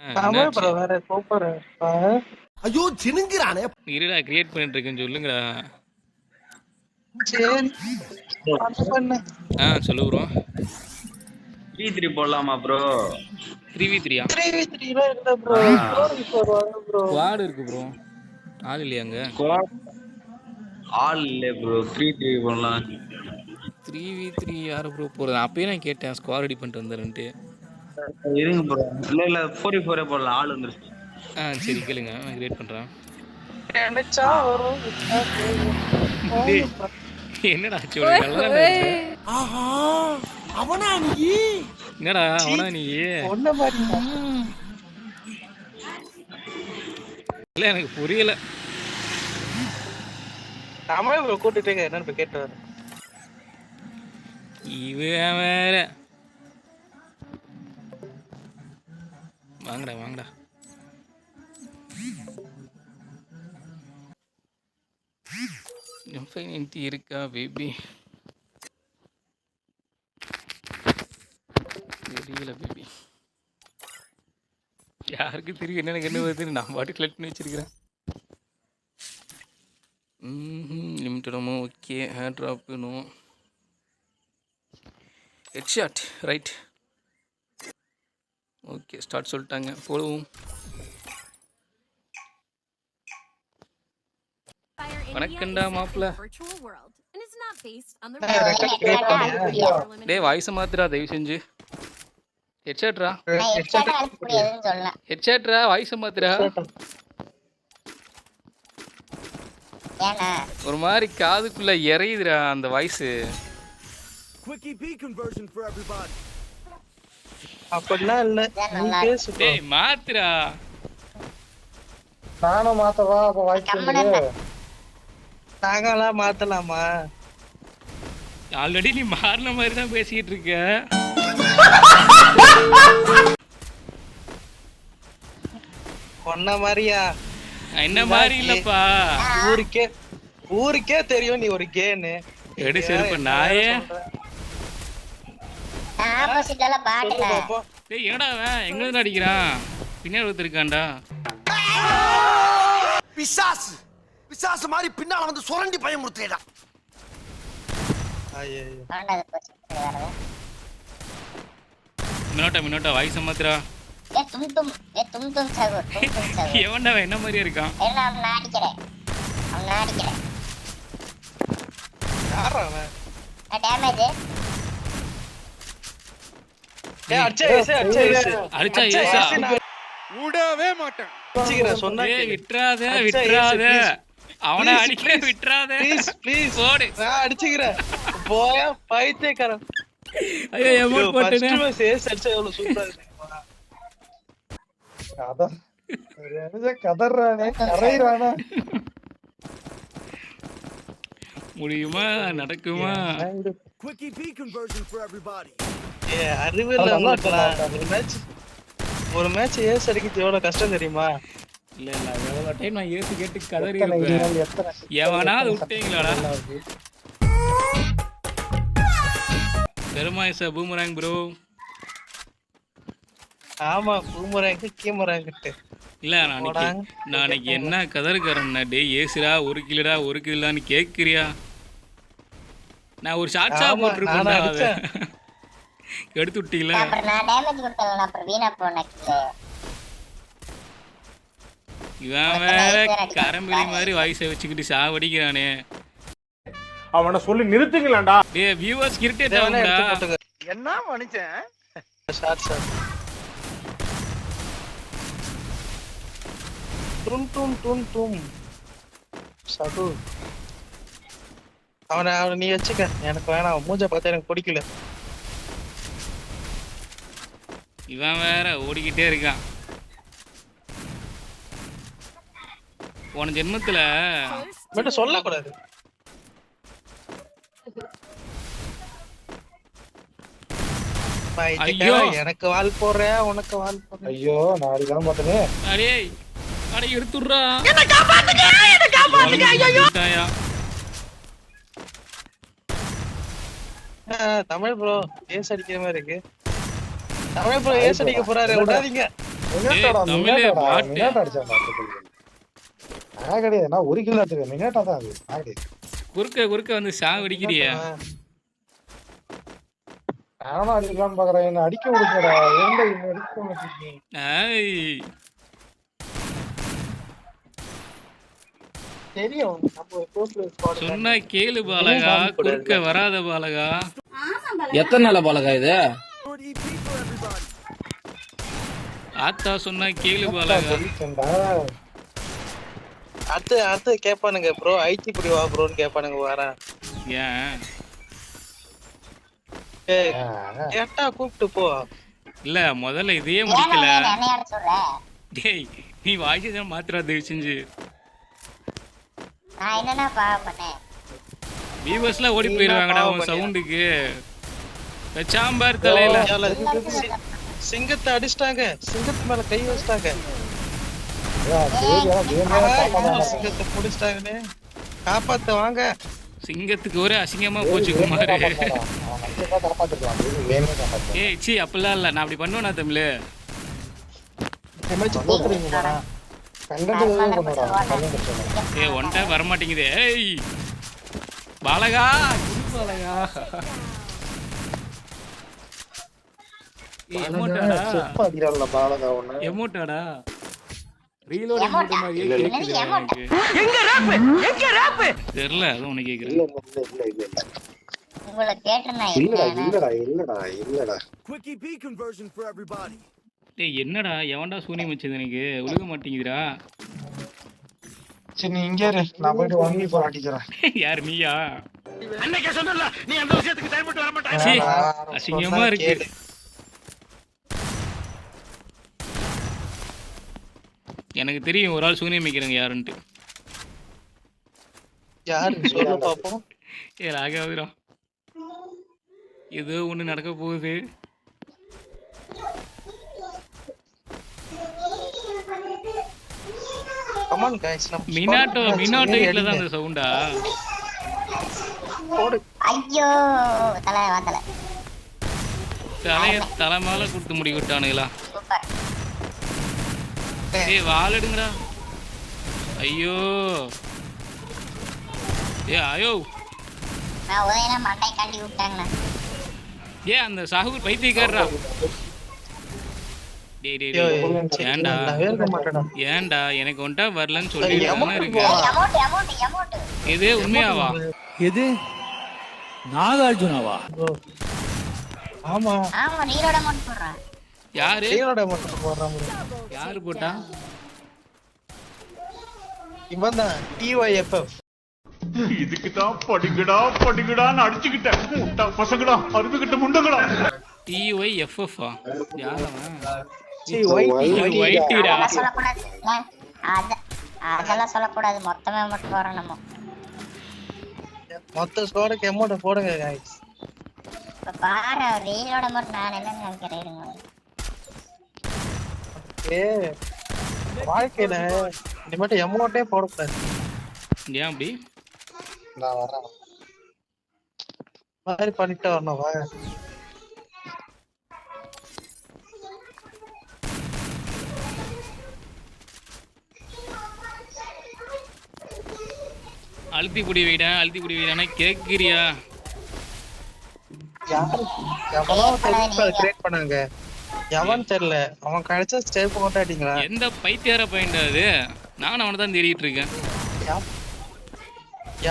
தமிழ் என்னாச்சு? ப்ரோ வேற சூப்பர். ஐயோ சினுங்கிறானே. இருடா கிரியேட் பண்ணிட்டு இருக்கேன்னு சொல்லுங்கடா. சரி பண்ணு. சொல்லு ப்ரோ. 3-3 போடலாமா ப்ரோ? 3v3யா? 3v3 இல்ல ப்ரோ. 4v4 வாங்க ப்ரோ. ஸ்குவாட் இருக்கு ப்ரோ. ஆள் இல்லையா அங்க? ஸ்குவாட் ஆல் இல்ல ப்ரோ. 3-3 போடலாம். 3v3 யாரு ப்ரோ போறது? அப்பயே நான் கேட்டேன் ஸ்குவாட் ரெடி பண்ணிட்டு வந்துறேன்ட்டு. இருங்க ப்ரோ. இல்ல 4v4 போடலாம். ஆள் வந்துருச்சு. சரி கேளுங்க, நான் கிரியேட் பண்றேன். நினைச்சா வரும். டேய், என்னடா ஆச்சு உனக்கு? நல்லா இருந்துச்சு. ஆஹா அவனா நீ? என்னடா அவனா நீ? ஒன்ன மாதிரி இல்ல எனக்கு புரியல. தமிழ் ப்ரோ கூட்டிட்டு என்னன்னு போய் கேட்டு வரேன். இவன் வேற. வாங்கடா வாங்கடா. M590 இருக்கா பேபி? தெரியல பேபி. யாருக்கு தெரியும் என்னென்ன என்ன வருதுன்னு? நான் பாட்டு செலக்ட் பண்ணி வச்சிருக்கிறேன். லிமிட்டடமோ okay. Hair drop no. Headshot right. Okay start சொல்லிட்டாங்க, போடுவோம். வணக்கம்டா மாப்பிள்ள. டேய் வாய்ஸ் மாத்துடா தயவு செஞ்சு. ஹெட்ஷாட்ரா ஹெட்ஷாட்ரா வாய்ஸ் மாத்துடா. ஒரு மாதிரி காதுக்குள்ள இறையுதுடா அந்த வாய்ஸ். அப்படிலாம் இல்ல, நீ பேசு bro. டேய் மாத்துடா. நானும் மாத்தவா? அப்ப வாய்ப்பு நாங்களாம் மாத்தலாமா? ஆல்ரெடி நீ மாறின மாதிரி தான் பேசிக்கிட்டு இருக்க. ஒன்ன மாதிரியா? என்ன மாதிரி இல்லப்பா. ஊருக்கே தெரியும் நீ ஒரு கேன்னு. எடு செருப்பு நாயே. டேய் என்னடா அவன் எங்க இருந்து அடிக்கிறான்? பின்னாடி ஒருத்தருக்கான்டா. பிசாசு பிசாசு மாதிரி பின்னால வந்து சுரண்டி பயமுறுத்துறா. மினோட்டா வாய்ஸ் மாத்துடா. எவன்டா என்ன மாதிரியே இருக்கான்? யாரா அவன்? அடிச்சா ஏசா விடவே மாட்டேன். விட்டுறாத. அவனை அடிக்க விட்டுறாத. ப்ளீஸ் ஓடு. நான் அடிச்சுக்கிறேன். போயா பைத்தியக்காரன். ஐயோ எமோட் போட்டுனே. சேஸ் அடிச்சா எவ்வளவு சூப்பரா இருக்கு. அதான் கதறானே கரைறானே. முடியுமா நடக்குமா? அறிவியல் ஒரு மேட்ச் ஏஸ் அடிக்கிறது எவ்வளவு கஷ்டம் தெரியுமா? இல்ல எவ்வளவு டைம் நான் ஏசி கேட்டு கதறி இருப்பேன். எவனா அதை விட்டீங்களாடா? பெருமாயிசா பூமராங் ப்ரோ. ஆமா பூமராங் கீமராங் இல்ல நாளைக்கு என்ன கதறுக்காரன்னா டேய் ஏசுடா 1 கிலோடான்னு கேட்குறியா? நான் ஒரு ஷார்ட்ஸா போட்டிருப்பேன். எடுத்து விட்டீங்களா? இவன் வேற கரம்பிலி மாதிரி வாய்ஸை வச்சுக்கிட்டு சாவடிக்கிறானே. அவனை சொல்லி நிறுத்துங்களேன்டா. டேய் வியூவர்ஸ் இரிட்டேட் ஆகும்டா. என்ன மனுஷன்? ஷார்ட்ஸா டும் சது. அவனை நீ வச்சுக்க, எனக்கு வேணாம். மூஞ்ச பார்த்தா எனக்கு பிடிக்கல. இவன் வேற ஓடிக்கிட்டே இருக்கான். போன ஜென்மத்துல மட்டும் சொல்லக்கூடாது. எனக்கு வால் போடுற, உனக்கு வால் போடுற. ஐயோ நாளைக்கு தான் பார்த்தனே. அடே எடுத்துடுறா. தமிழ் ப்ரோ ஏஸ் அடிக்கிற மாதிரி இருக்கு. தமிழ் ப்ரோ ஏஸ் அடிக்க போறாரு, விடாதீங்க. மினோட்டோடா தமிழே மினோட்டோடா பாட்டு. மினோட்டோ அடிச்சான்டா நான் கிடையாது நான் ஒரு கிலோ எடுத்துக்கேன் மினோட்டோ தான் அது நான் கிடையாது குறுக்க வந்து சாவடிக்கிறியா? நானும் அடிக்கலாம்னு பாக்குறேன் என்ன அடிக்க விடுங்கடா எந்த இவன் அடிக்க மாட்டேங்குது ஏய், தெரியும் நம்ம சோசியல் ஸ்குவாட் சொன்னா கேளு பாலகா, குறுக்க வராத பாலகா. எத்தனை நாள பாலகா இது? ஆத்தா சொன்னா கேளு பாலகா. சொல்லிட்டேன்டா அடுத்து கேட்பானுங்க ப்ரோ ஐடி இப்படி வா ப்ரோன்னு கேட்பானுங்க வரேன் ஏன் கேட்டா கூப்பிட்டு போ இல்ல முதல்ல இதையே முடிக்கல. டேய் நீ வாய்ஸ் தான் மாத்திரா தயவு செஞ்சு. நான் என்னன்னா பண்ணேன் வியூவர்ஸ்ல ஓடி போயிருவாங்கடா உன் சவுண்டுக்கு. சாம்பார் தலையில சிங்கத்தை அடிச்சிட்டாங்க, சிங்கத்து மேல கை வச்சிட்டாங்க, சிங்கத்தை புடிச்சிட்டாங்கன்னு காப்பாத்த வாங்க. சிங்கத்துக்கு ஒரே அசிங்கமா போச்சு குமாரு. ஏய் சி அப்படிலாம் இல்ல, நான் அப்படி பண்ணுவேனா தமிழ்? ஏ ஒன் டைம் வரமாட்டேங்குது. ஏய் பாலகா பாலகா எமோட்டாடா ரீலோட் எமோட் மாதிரியே கேக்குது எனக்கு. எங்க ராப் எங்க ராப் தெரியல அது உனக்கு கேக்குறேன். உங்களை கேட்டேனா இல்லடா quickie p conversion for everybody டேய் என்னடா எவன்டா சூனியம் வச்சது எனக்கு ஒழுக மாட்டேங்குதுடா. சரி நீ இங்கே இரு நான் போயிட்டு வாங்கி போற அடிக்கிறேன். யார் நீயா? அன்னைக்கே சொன்னல நீ அந்த விஷயத்துக்கு டைம் விட்டு வர மாட்டாய். சீ, அசிங்கமா இருக்கு. எனக்கு தெரியும் ஒரு ஆள் சூனியம் வைக்கிறாங்க யாருன்ட்டு. யாரு சொல்ல பாப்போம். ஏ ராகாவிரா ஏதோ ஒண்ணு நடக்க போகுது. கமான் गाइस மினாட்டோ வீட்ல தான் அந்த சவுண்டா. ஐயோ தலை வா தலை தலை மேல கொடுத்து முடி விட்டானுங்களா. சூப்பர் ஏய் வால் எடுங்கடா. ஐயோ ஏ ஐயோ நான் உதயனா மண்டை காண்டி விட்டாங்கண்ணா. ஏ அந்த சாகுல் பைத்தியக்காரரா. டேய் டேய் டேய் ஏன்டா ஏன்டா எனக்கு ஒண்டா வரலன்னு சொல்லிட்டு இருக்கு. அமௌண்ட் அமௌண்ட் அமௌண்ட் இது உண்மையாவா? எது நாகார்ஜுனாவா? ஆமா ஆமா நீரோட அமௌண்ட் போடுறேன். யாரு டீனோட மட்டும் போறாங்க. யாரு போட்டா? இவன் தான் TYFF. இதுக்கு தான் படிக்கடான்னு அடிச்சுக்கிட்டேன். முட்டா பசங்களா அறுத்துக்கிட்ட முண்டங்களா. TYFF ஆ? யாரா? ஒயிட்டிடா. அதெல்லாம் சொல்லக்கூடாது. அதெல்லாம் சொல்லக்கூடாது. மொத்தமே மட்டும் போறோம் நம்ம. மொத்த ஸ்குவாடுக்கு அமௌண்ட் போடுங்க गाइस. இப்ப பாரு ரீலோட மட்டும் நான் என்ன நினைக்கிறேன். வாழ்க்கையில நீ மட்டும் அமௌண்ட்டே போடக்கூடாது. ஏன் அப்படி? நான் வரேன். மாதிரி பண்ணிட்டு வரணும் வா. அழுத்தி புடி வைடானா கேக்குறியா? எவனோ கிரியேட் பண்ணாங்க. எவன் தெரியல. அவன் கிடைச்ச ஸ்டேப் கொண்டாடிங்களா? எந்த பைத்தியார பையன்டா அது? நானும் அவனை தான் தேடிட்டு இருக்கேன்.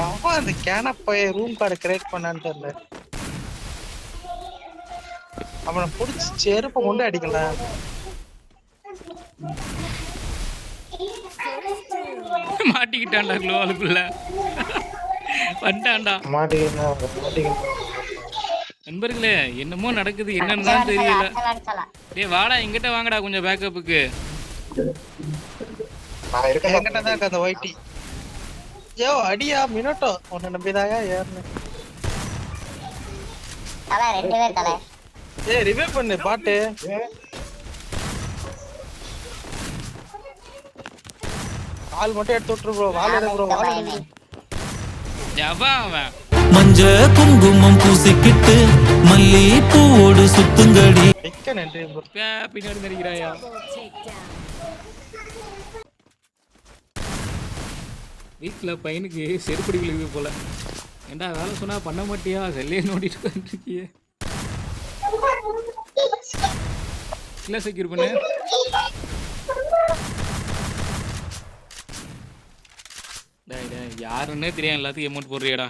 எவன் அந்த கேனப்பை ரூம் கார்டு கிரியேட் பண்ணான்னு தெரியல. அவனை புடிச்சு செருப்பை கொண்டு அடிக்கலாம். மாட்டிக்கிட்டான்டா குளோவாலுக்குள்ள. வந்துட்டான்டா. நண்பர்களே என்னமோ நடக்குது என்னன்னு தான் தெரியல. டேய் வாடா எங்கிட்ட வாங்கடா கொஞ்சம் பேக்கப்புக்கு. நான் இருக்கேன். என்கிட்ட தான் இருக்கு அந்த ஒயிட்டி. யோ அடியா மினோட்டோ உன்னை நம்பிதாயா ஏறணும். தலை ரெண்டு பேர் தலை. ஏய் ரிவைவ் பண்ணு பாட்டு. கால் மட்டும் எடுத்து விட்டுரு ப்ரோ. வால் எடு ப்ரோ வால் எடு. ஜவா அவன் மஞ்ச குங்குமம் பூசிக்கிட்டு மல்லி பூவோடு சுத்துங்கடி. மிக்க நன்றி bro. பின்னாடி நடிக்கிறாயா? வீட்டில் பையனுக்கு செருப்படி விழுகுது போல. ஏண்டா வேலை சொன்னா பண்ண மாட்டியா? செல்லையே நோண்டிட்டு உட்காந்துருக்கியே. இல்லை செக்யூர் பண்ணு. யாருன்னே தெரியும், எல்லாத்துக்கும் அமௌண்ட் போடுறியாடா.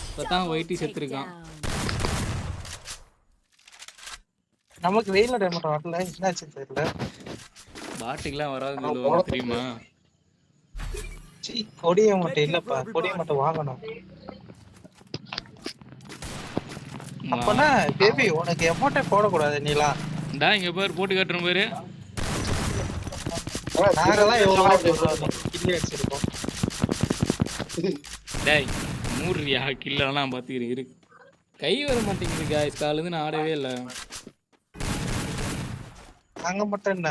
இப்பதான் ஒயிட்டி செத்துருக்கான். நமக்கு வெயிலோட அமௌண்ட் வரல, என்னாச்சு தெரியல. பாட்டுக்கெல்லாம் வராதுன்னு சொல்லுவாங்க தெரியுமா? கொடிய மட்டும் இல்லப்பா, கொடிய மட்டும் வாங்கணும். அப்பனா பேபி உனக்கு அமௌண்ட்டே போடக்கூடாது நீலாம். இங்க பேர் போட்டு காட்டுற பேரு. நாங்கெல்லாம் எவ்வளவு கில்லி அடிச்சிருக்கோம். டேய் மூர்ரியா கில்லாம் பார்த்துக்கிறேன் இருக்கு. கை வர மாட்டேங்குது காய்ஸ், காலேருந்து நான் ஆடவே இல்லை. நாங்க மட்டும் என்ன,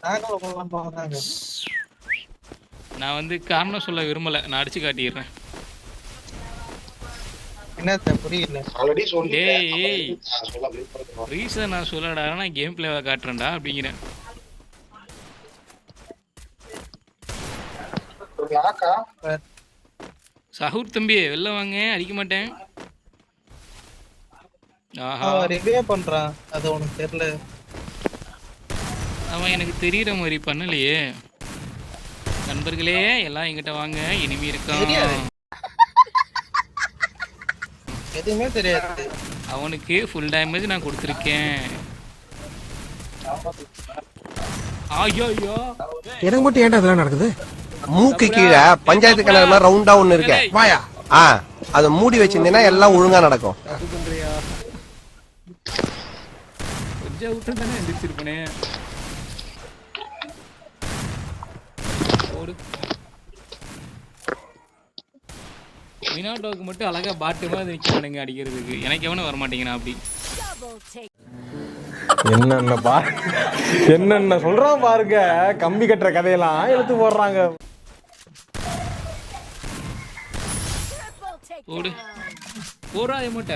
நாங்களும் போகிறாங்க. நான் வந்து காரணம் சொல்ல விரும்பலை, நான் அடிச்சு காட்டிடுறேன். என்னத்த புரியல. ஆல்ரெடி சொல்லி டேய் ரீசன் நான் சொல்லடா, நான் கேம் பிளேவை காட்டுறேன்டா அப்படிங்கிறேன். சஹூர் தம்பி வெளில வாங்க, அடிக்க மாட்டேன். ஆஹா ரிவே பண்றான், அது உனக்கு தெரியல. அவன் எனக்கு தெரியற மாதிரி பண்ணலையே. நண்பர்களே எல்லாம் என்கிட்ட வாங்க, இனிமே இருக்கான். எதுவுமே தெரியாது. அவனுக்கு ஃபுல் டேமேஜ் நான் கொடுத்துருக்கேன். ஐயோ ஐயோ எனக்கு மட்டும் ஏன்டா இதெல்லாம் நடக்குது? மூக்கு கீழே பஞ்சாயத்து கிணறு மாதிரி ரவுண்டா ஒண்ணு இருக்கு, வாயா. அதை மூடி வச்சிருந்தீங்கன்னா எல்லாம் ஒழுங்கா நடக்கும். கொஞ்சம் விட்டு தானே எந்திரிச்சிருப்பனே. மினாட்டோக்கு மட்டும் அழகா பாட்டுமா நிற்கிறானுங்க அடிக்கிறதுக்கு. எனக்கு எவனும் வரமாட்டேங்கிறான் அப்படி. என்னென்ன சொல்றான் பாருங்க, கம்பி கட்டுற கதையெல்லாம் எடுத்து போடுறாங்க. போடு போறா எமோட்ட.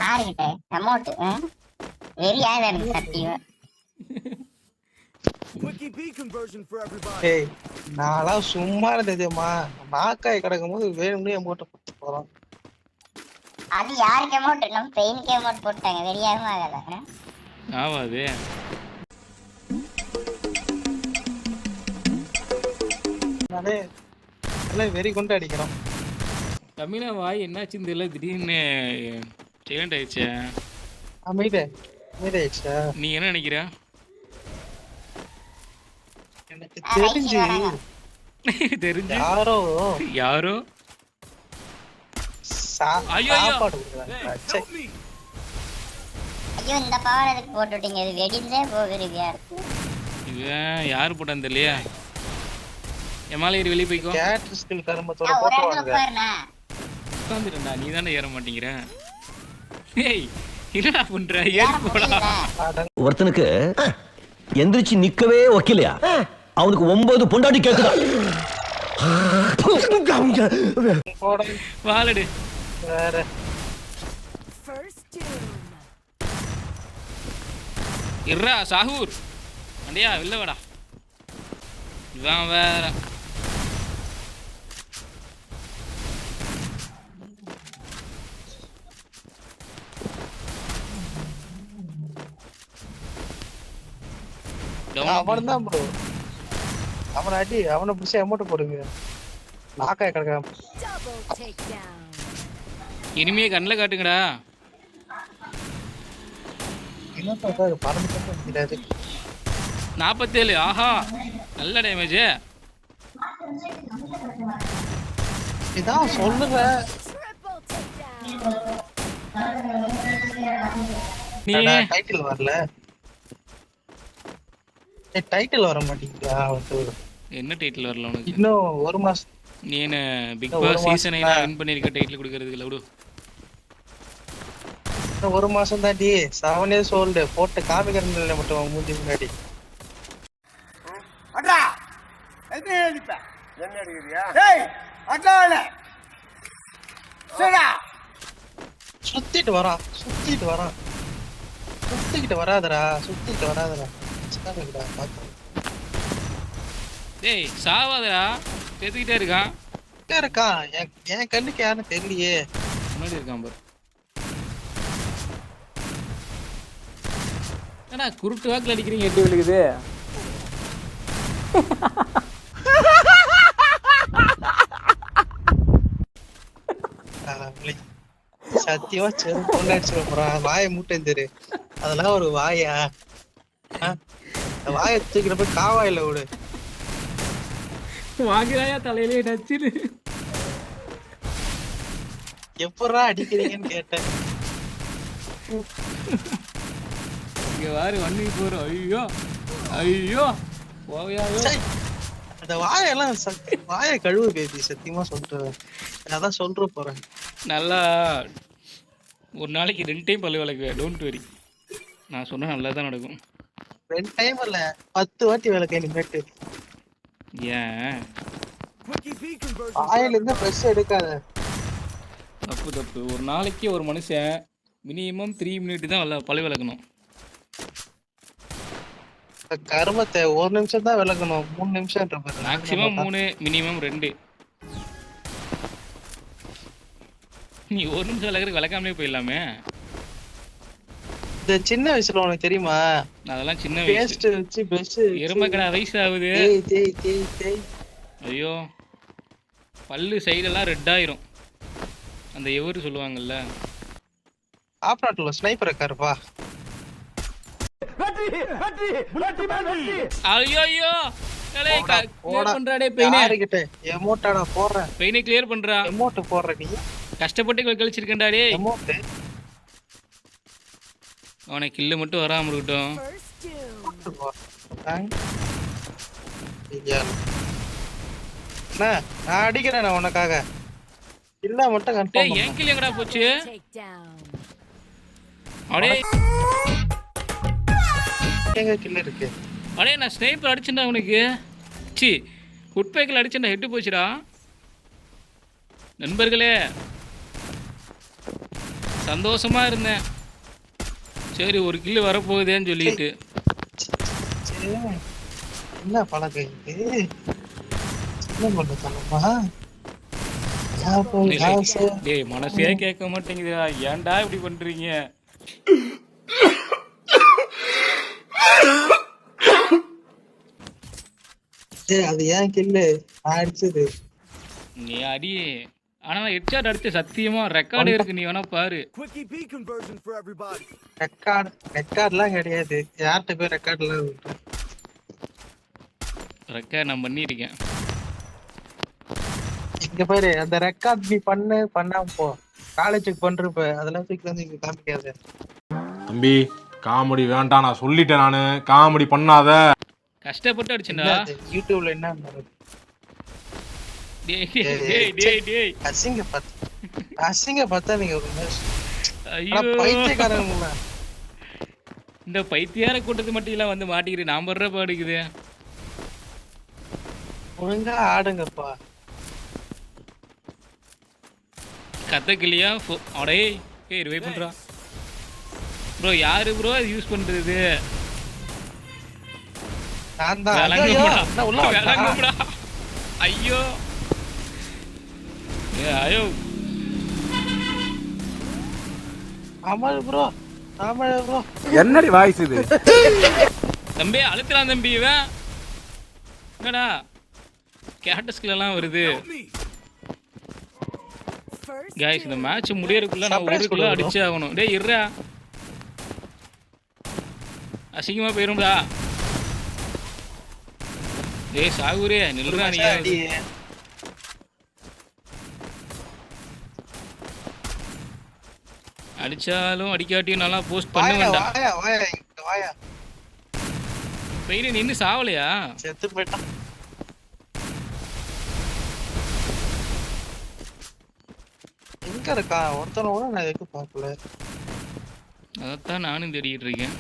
ஆறிட்ட அமௌண்ட் வெறியாக இருக்கு சத்தியம். நான்லாம் சும்மா இருந்ததுமா, நாக்காய் கிடக்கும் போது வேணும்னே அமௌண்ட் போட்டு போறோம். அது யாருக்கு அமௌண்ட்? நம்ம பெயினுக்கு அமௌண்ட் போட்டாங்க, வெறியாகவும் ஆகல. ஆவாது வெறி கொண்டு அடிக்கிறோம். தமிழா வாய் என்னாச்சுன்னு தெரியல, திடீர்னு சைலண்ட் ஆயிடுச்சே. அமைதியாயிடுச்சா? நீ என்ன நினைக்கிற? எனக்கு தெரிஞ்சு தெரிஞ்சு யாரோ யாரோ சாப்பாடு கொடுக்குறாங்க. ஐயோ இந்த பவர் எதுக்கு போட்டுட்டீங்க? இது வெடிஞ்சே போகுறீங்க. இவன் யாரு போட்டான்னு தெரியலையா? எமாலேரி வெளியே போய்க்கோ. Gate skill கருமத்தோட போட்டுவாங்க. உட்காந்துட்டா, நீ தானே ஏற மாட்டேங்கிற. ஏய் என்னடா பண்ற? ஏறி போடா. ஒருத்தனுக்கு எந்திரிச்சு நிக்கவே வைக்கலையா, அவனுக்கு 9 பொண்டாட்டி கேக்குதா. வாழடு வேற இர்ரா சாஹூர் அண்டியா வெளில வாடா. இவன் வேற அவன் தான் ப்ரோ. அவனை அடி, அவனை பிடிச்சி அமௌண்ட் போடுங்க. நாக்காய் கிடக்காம இனிமே கண்ணில் காட்டுங்கடா. என்ன பண்றாரு? பறந்து முடியாது. 47. ஆஹா நல்ல டேமேஜ். இதான் சொல்லுற. நீ டைட்டில் வரல. டைட்டில் வர மாட்டீங்களா? என்ன டைட்டில் வரல உனக்கு? இன்னும் 1 மாசம். நீ என்ன பிக் பாஸ் சீசன் 9 வின் பண்ணிருக்க டைட்டில் கொடுக்கிறதுக்கு விடு. இன்னும் 1 மாசம் தாண்டி 7 years old போட்டு காமிக்கிறேன் மட்டும் மூஞ்சி முன்னாடி. சுத்திட்டு வரான் சுத்திக்கிட்டு வராதடா பாத்து டேய் சாவாதடா, செத்துக்கிட்டே இருக்கான். இருக்கான். என் கண்ணுக்கு யாருன்னு தெரியலையே. முன்னாடி இருக்கான் பாரு. ஏன்னா குருட்டு வாக்கில் அடிக்கிறீங்க, எட்டு விழுகுது. சத்தியமா சரி பொண்ணாச்சு போறான். வாயை மூட்டேன் தெரு, அதெல்லாம் ஒரு வாயா? வாயை தூக்கிற போய் காவாயில விடு. வாங்கிறாயா தலையிலே நச்சுன்னு. எப்படா அடிக்கிறீங்கன்னு கேட்டேன். இங்க வாரு வண்டி போறோம். ஐயோ ஐயோ போவையாவே. அந்த வாயெல்லாம் வாயை கழுவு பேபி, சத்தியமா சொல்றேன். அதான் சொல்ற போறேன். நல்லா ஒரு நாளைக்கு 2 டைம் பல்லு விளக்குவேன். டோன்ட் வெரி, நான் சொன்னா நல்லா தான் நடக்கும். 2 டைம் இல்ல 10 வாட்டி விளக்க இனிமேட்டு. ஏன் வாயில இருந்து பிரஷ் எடுக்காத. தப்பு. ஒரு நாளைக்கு ஒரு மனுஷன் மினிமம் 3 மினிட் தான் பல்லு விளக்கணும். கருமத்தை 1 நிமிஷம் தான் விளக்கணும், 3 நிமிஷம். Maximum 3, minimum 2. நீ 1 நிமிஷம் விளக்குறதுக்கு விளக்காமலே போயிடலாமே. இந்த சின்ன வயசுல உனக்கு தெரியுமா, அதெல்லாம் சின்ன பேஸ்ட் வச்சு பிரஷ் எருமக்கடா வயசு ஆகுது. தேய். ஐயோ பல்லு சைடெல்லாம் ரெட் ஆயிரும். அந்த எவரு சொல்லுவாங்கல்ல, ஆப்ராட்ல ஸ்னைப்பர் இருக்காருப்பா. ஐயோ பண்றாடே பெயினே. எமோட்டாடா போடுறேன். பெயினை கிளியர் பண்றா. எமோட் போடுற நீ கஷ்டப்பட்டு கழிச்சிருக்கேன்டாடே. எமோட் அவனை கில்லு மட்டும் வராம இருக்கட்டும். நான் அடிக்கிறேன் உனக்காக. இல்ல மட்டும் கன்ஃபார்ம். ஏன் கில் எங்கடா போச்சு? அடே எங்க கில் இருக்கு? அடே நான் ஸ்னைப்பர் அடிச்சேன்டா உனக்கு. சி ஃபுட் பேக்கில் அடிச்சேன்டா, ஹெட்டு போச்சுடா. நண்பர்களே சந்தோஷமா இருந்தேன். சரி ஒரு கில்லு வரப்போகுதேன்னு சொல்லிட்டு. என்ன பழக்கம் இது? என்ன பண்ண சொல்லமா? டேய் மனசே கேட்க மாட்டேங்குதுடா, ஏன்டா இப்படி பண்றீங்க? அது ஏன் கில்லு அடிச்சது? நீ அடி, ஆனா நான் ஹெட்ஷாட் அடிச்ச சத்தியமா ரெக்கார்டு இருக்கு, நீ வேணா பாரு. ரெக்கார்ட்லாம் கிடையாது. யார்கிட்ட போய் ரெக்கார்ட்லாம் ரெக்கார்ட் நான் பண்ணிருக்கேன். இங்க பாரு, அந்த ரெக்கார்ட் நீ பண்ணாம போ. காலேஜுக்கு பண்றப்ப அதெல்லாம் தூக்கி வந்து இங்க காமிக்காத. தம்பி காமெடி வேண்டாம், நான் சொல்லிட்டேன். நானு காமெடி பண்ணாத. கஷ்டப்பட்டு அடிச்சேன்டா. யூடியூப்ல என்ன அசிங்க பார்த்தா நீங்க பைத்தியக்காரங்க. இந்த பைத்தியார கூட்டத்து மட்டும் எல்லாம் வந்து மாட்டிக்கிறேன். நான் படுற பாடுக்குது. ஒழுங்கா ஆடுங்கப்பா. கத்தக்கிளியா அடே ரிவைவ் பண்றா ப்ரோ. யாரு ப்ரோ அது யூஸ் பண்றது? ஐயோ ஐயோ என்னடி வாய்ஸ் இது? தம்பி அழுத்தலாம் தம்பி. இவன் என்னடா கேட்டஸ்கில் எல்லாம் வருது. गाइस இந்த மேட்ச் முடியறதுக்குள்ள நான் 1 கிலோ அடிச்சே ஆகணும். டேய் இருடா, அசிங்கமா போயிரும்டா. டேய் சாகுரே நில்றா. நீ அடிச்சாலும் அடிக்காட்டியும் நல்லா போஸ்ட் பண்ணுவேன்டா. வாயா பெயினே நின்னு சாவலையா? செத்து போய்ட்டான். எங்க இருக்கா ஒருத்தன கூட நான் எதுக்கு பார்க்கல. அதைத்தான் நானும் தேடிக்கிட்டு இருக்கேன்.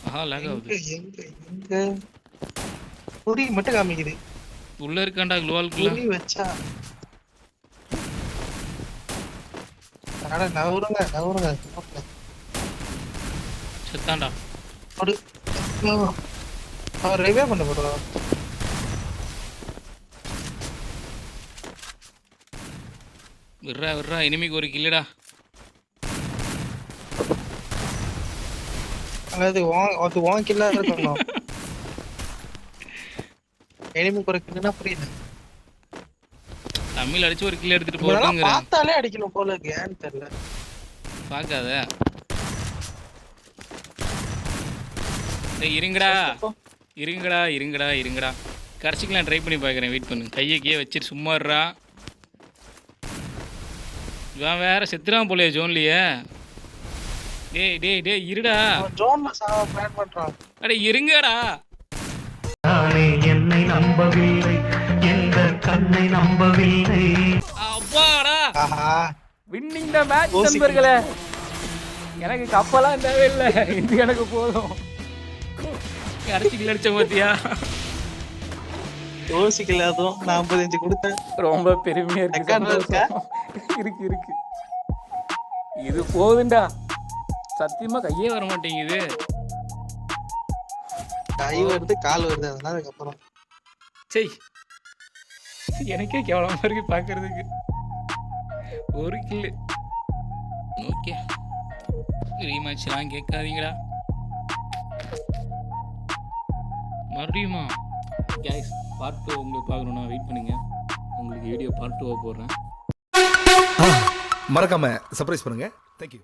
ஆஹா லேக் ஆகுது. எங்க புடி மட்டும் காமிக்குது. உள்ள இருக்காண்டா குளோவால்குள்ள. புடி வச்சா அட நவருங்க. செத்தாண்டா. ஒரு அவர் ரிவே பண்ண போறோம். விட்றா இனிமிக்கு ஒரு கில்லுடா. அது வாங்கில இருக்கணும். எனிமி குறைக்குதுன்னா புரியல. தமிழ் அடிச்சு ஒரு கில் எடுத்துட்டு இதெல்லாம் போட்டுங்கிறேன். பார்த்தாலே அடிக்கணும் போல இருக்கு. ஏன்னு தெரியல. பார்க்காத. டேய் இருங்கடா. கடைசிக்கலாம் ட்ரை பண்ணி பார்க்குறேன். வெயிட் பண்ணு. கையை வச்சுட்டு சும்மா இருடா. இவன் வேற செத்துறான் போலையே ஜோன்லயே. டேய் இருடா. ஜோன்ல சாவ பிளான் பண்றான். அட இருங்கடா. என்னை நம்பவில்லை, எந்த கண்ணை நம்பவில்லை. அப்பாடா. ஆஹா வின்னிங் த மேட்ச் நண்பர்களே. எனக்கு கப்பலாம் தேவையில்லை, இது எனக்கு போதும். கடைசிக்கு அடிச்ச பாத்தியா? யோசிக்கல. அதுவும் நான் 55 கொடுத்தேன். ரொம்ப பெருமையா ரெக்கார்ட்ல இருக்கா? இருக்கு. இது போதுண்டா. சத்தியமா கையே வர மாட்டேங்குது. கை வருது கால் வருது. அதனால அதுக்கப்புறம் சரி எனக்கே கேவலமா இருக்கு பாக்குறதுக்கு. ஒரு கில்லு. ஓகே ரீமேட்ச்லாம் கேட்காதீங்கடா. மறுபடியுமா கைஸ் பார்ட் 2 உங்களுக்கு பார்க்கணுன்னா வெயிட் பண்ணுங்க. உங்களுக்கு வீடியோ பார்ட் 2 போடுறேன். மறக்காம சர்ப்ரைஸ் பண்ணுங்க. தேங்க்யூ.